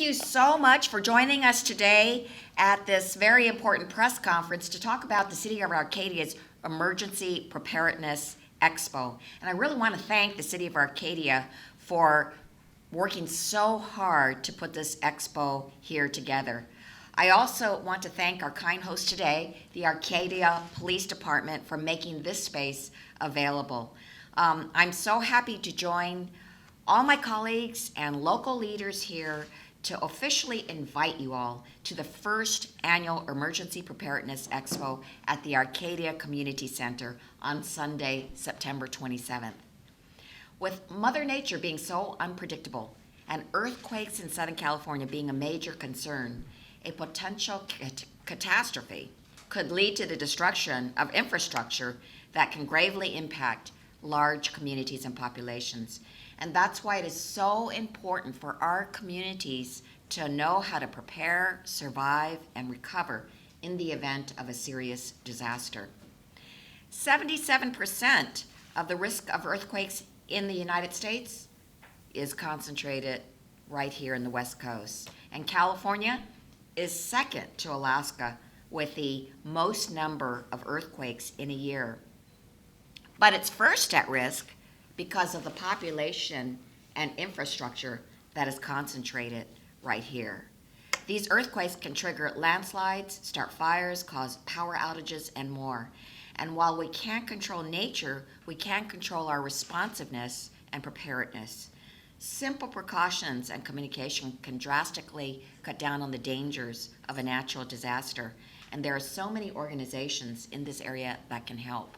you so much for joining us today at this very important press conference to talk about the City of Arcadia's Emergency Preparedness Expo. And I really want to thank the City of Arcadia for working so hard to put this expo here together. I also want to thank our kind host today, the Arcadia Police Department, for making this space available. I'm so happy to join all my colleagues and local leaders here to officially invite you all to the first annual Emergency Preparedness Expo at the Arcadia Community Center on Sunday, September 27th. With Mother Nature being so unpredictable and earthquakes in Southern California being a major concern, a potential catastrophe could lead to the destruction of infrastructure that can gravely impact large communities and populations. And that's why it is so important for our communities to know how to prepare, survive, and recover in the event of a serious disaster. 77% of the risk of earthquakes in the United States is concentrated right here in the West Coast. And California is second to Alaska with the most number of earthquakes in a year. But it's first at risk because of the population and infrastructure that is concentrated right here. These earthquakes can trigger landslides, start fires, cause power outages, and more. And while we can't control nature, we can control our responsiveness and preparedness. Simple precautions and communication can drastically cut down on the dangers of a natural disaster, and there are so many organizations in this area that can help.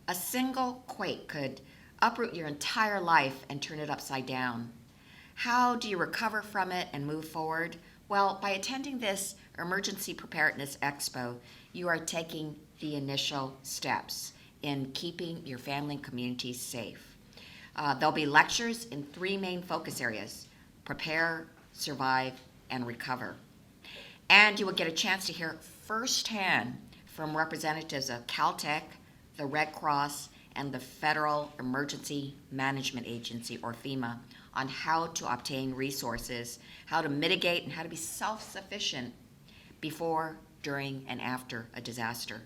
A single quake could uproot your entire life and turn it upside down. How do you recover from it and move forward? Well, by attending this Emergency Preparedness Expo, you are taking the initial steps in keeping your family and community safe. There'll be lectures in three main focus areas: prepare, survive, and recover. And you will get a chance to hear firsthand from representatives of Caltech, the Red Cross, and the Federal Emergency Management Agency, or FEMA, on how to obtain resources, how to mitigate, and how to be self-sufficient before, during, and after a disaster.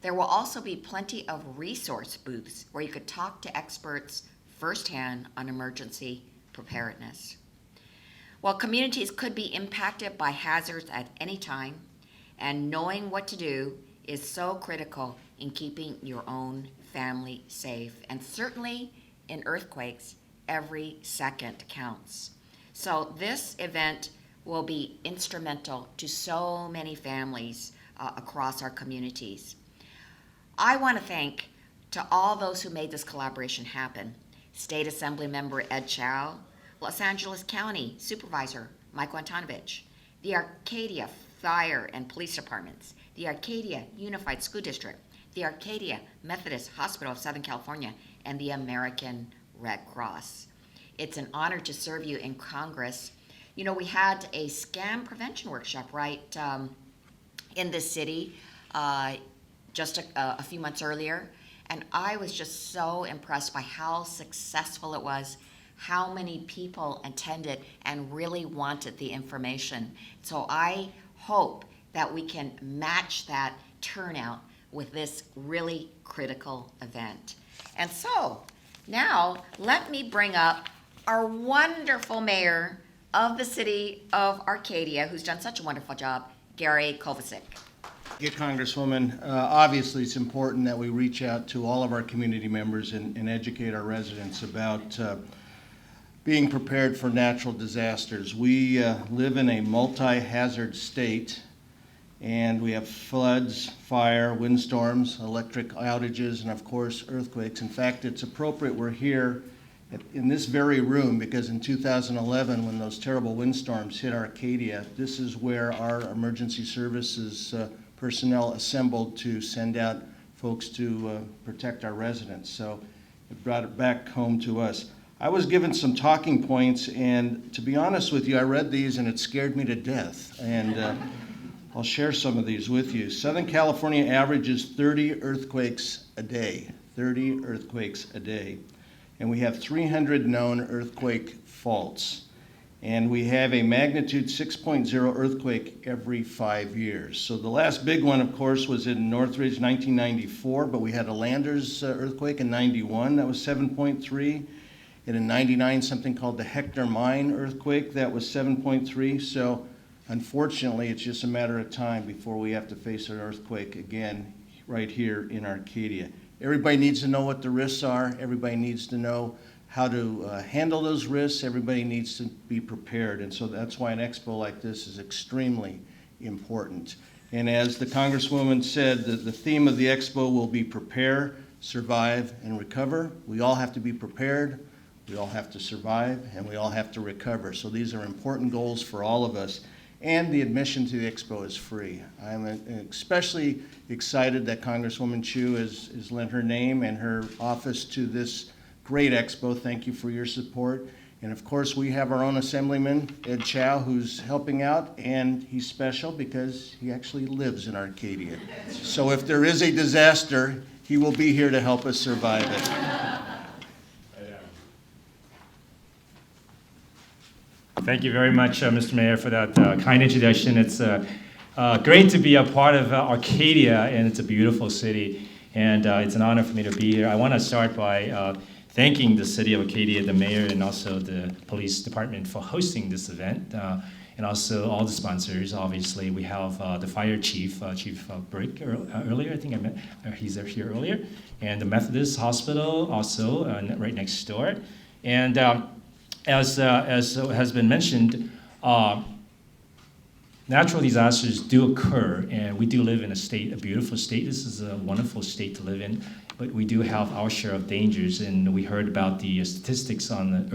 There will also be plenty of resource booths where you could talk to experts firsthand on emergency preparedness. While communities could be impacted by hazards at any time, and knowing what to do is so critical in keeping your own family safe. And certainly in earthquakes, every second counts. So this event will be instrumental to so many families across our communities. I want to thank to all those who made this collaboration happen: State Assemblymember Ed Chau, Los Angeles County Supervisor Mike Antonovich, the Arcadia Fire and Police Departments, the Arcadia Unified School District, the Arcadia Methodist Hospital of Southern California, and the American Red Cross. It's an honor to serve you in Congress. You know, we had a scam prevention workshop right in this city just a few months earlier, and I was just so impressed by how successful it was, how many people attended and really wanted the information. So I hope that we can match that turnout with this really critical event. And so now let me bring up our wonderful mayor of the city of Arcadia, who's done such a wonderful job, Gary Kovacic. Thank you, Congresswoman. Obviously, it's important that we reach out to all of our community members and educate our residents about being prepared for natural disasters. We live in a multi-hazard state, and we have floods, fire, windstorms, electric outages, and of course, earthquakes. In fact, it's appropriate we're here in this very room because in 2011, when those terrible windstorms hit Arcadia, this is where our emergency services personnel assembled to send out folks to protect our residents. So it brought it back home to us. I was given some talking points, and to be honest with you, I read these and it scared me to death. And I'll share some of these with you. Southern California averages 30 earthquakes a day, 30 earthquakes a day. And we have 300 known earthquake faults. And we have a magnitude 6.0 earthquake every 5 years. So the last big one, of course, was in Northridge, 1994, but we had a Landers earthquake in 91, that was 7.3. And in 99, something called the Hector Mine earthquake, that was 7.3. So unfortunately, it's just a matter of time before we have to face an earthquake again right here in Arcadia. Everybody needs to know what the risks are. Everybody needs to know how to handle those risks. Everybody needs to be prepared. And so that's why an expo like this is extremely important. And as the Congresswoman said, the theme of the expo will be prepare, survive, and recover. We all have to be prepared, we all have to survive, and we all have to recover. So these are important goals for all of us. And the admission to the expo is free. I'm especially excited that Congresswoman Chu has lent her name and her office to this great expo. Thank you for your support. And of course, we have our own Assemblyman, Ed Chau, who's helping out, and he's special because he actually lives in Arcadia. So if there is a disaster, he will be here to help us survive it. Thank you very much, Mr. Mayor, for that kind introduction. It's great to be a part of Arcadia, and it's a beautiful city, and it's an honor for me to be here. I want to start by thanking the city of Arcadia, the mayor, and also the police department for hosting this event, and also all the sponsors. Obviously, we have the fire chief, Chief Brick, earlier. I think I met, he's here earlier, and the Methodist Hospital also right next door, and as has been mentioned, natural disasters do occur, and we do live in a beautiful state. This is a wonderful state to live in, but we do have our share of dangers, and we heard about the statistics on the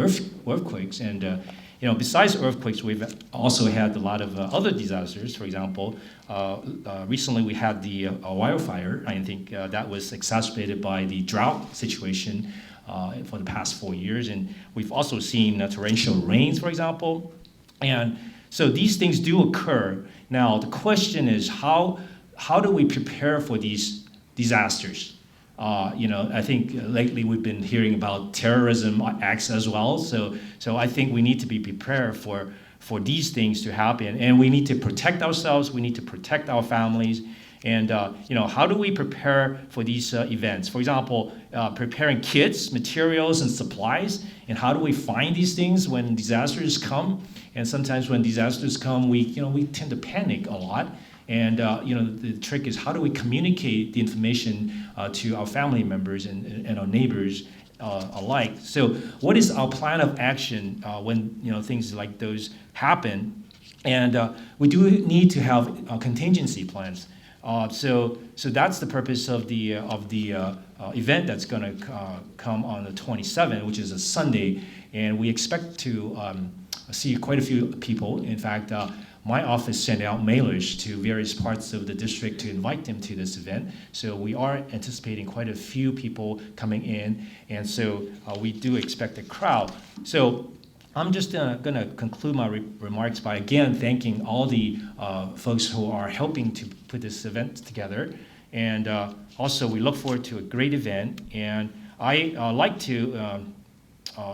earthquakes, and besides earthquakes, we've also had a lot of other disasters. For example, recently we had the wildfire. I think that was exacerbated by the drought situation for the past 4 years, and we've also seen torrential rains, for example, and so these things do occur. Now the question is, how do we prepare for these disasters? I think lately we've been hearing about terrorism acts as well, so I think we need to be prepared for these things to happen, and we need to protect ourselves, we need to protect our families. And how do we prepare for these events? For example, preparing kits, materials, and supplies. And how do we find these things when disasters come? And sometimes when disasters come, we tend to panic a lot. And the trick is, how do we communicate the information to our family members and our neighbors alike? So, what is our plan of action when things like those happen? And we do need to have contingency plans. So that's the purpose of the event that's going to come on the 27th, which is a Sunday, and we expect to see quite a few people. In fact, my office sent out mailers to various parts of the district to invite them to this event. So we are anticipating quite a few people coming in, and so we do expect a crowd. So I'm just going to conclude my remarks by again thanking all the folks who are helping to put this event together, and also we look forward to a great event. And I like to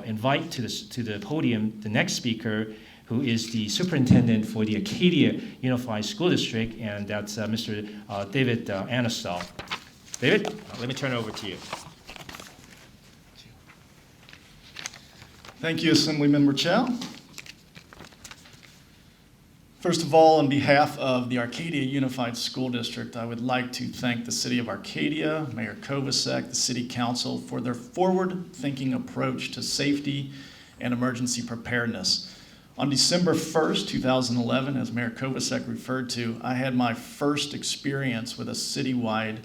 invite to the podium the next speaker, who is the superintendent for the Arcadia Unified School District, and that's Mr. David Vannasdall. David, let me turn it over to you. Thank you, Assemblymember Chau. First of all, on behalf of the Arcadia Unified School District, I would like to thank the City of Arcadia, Mayor Kovacic, the City Council for their forward-thinking approach to safety and emergency preparedness. On December 1st, 2011, as Mayor Kovacic referred to, I had my first experience with a citywide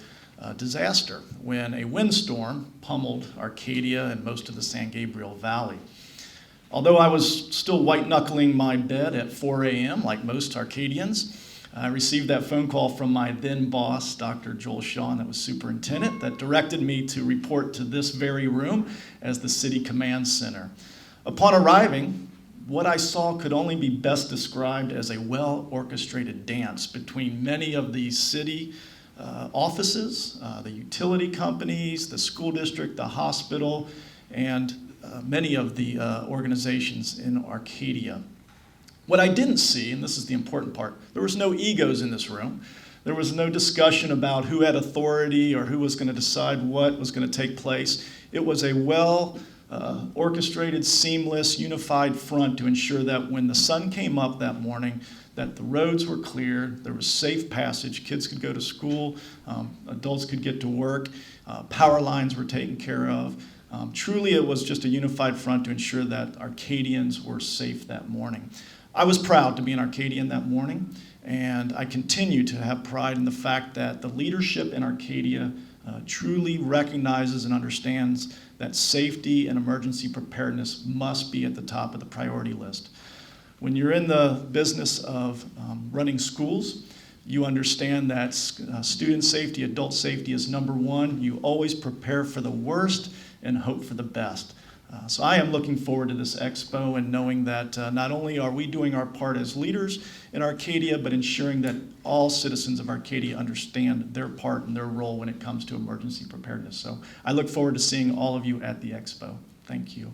disaster when a windstorm pummeled Arcadia and most of the San Gabriel Valley. Although I was still white-knuckling my bed at 4 a.m., like most Arcadians, I received that phone call from my then boss, Dr. Joel Shaw, that was superintendent, that directed me to report to this very room as the city command center. Upon arriving, what I saw could only be best described as a well-orchestrated dance between many of the city offices, the utility companies, the school district, the hospital, and many of the organizations in Arcadia. What I didn't see, and this is the important part, there was no egos in this room. There was no discussion about who had authority or who was going to decide what was going to take place. It was a orchestrated, seamless, unified front to ensure that when the sun came up that morning, that the roads were clear, there was safe passage, kids could go to school, adults could get to work, power lines were taken care of. Truly, it was just a unified front to ensure that Arcadians were safe that morning. I was proud to be an Arcadian that morning, and I continue to have pride in the fact that the leadership in Arcadia truly recognizes and understands that safety and emergency preparedness must be at the top of the priority list. When you're in the business of running schools, you understand that student safety, adult safety is number one. You always prepare for the worst and hope for the best. So I am looking forward to this expo and knowing that not only are we doing our part as leaders in Arcadia, but ensuring that all citizens of Arcadia understand their part and their role when it comes to emergency preparedness. So I look forward to seeing all of you at the expo. Thank you.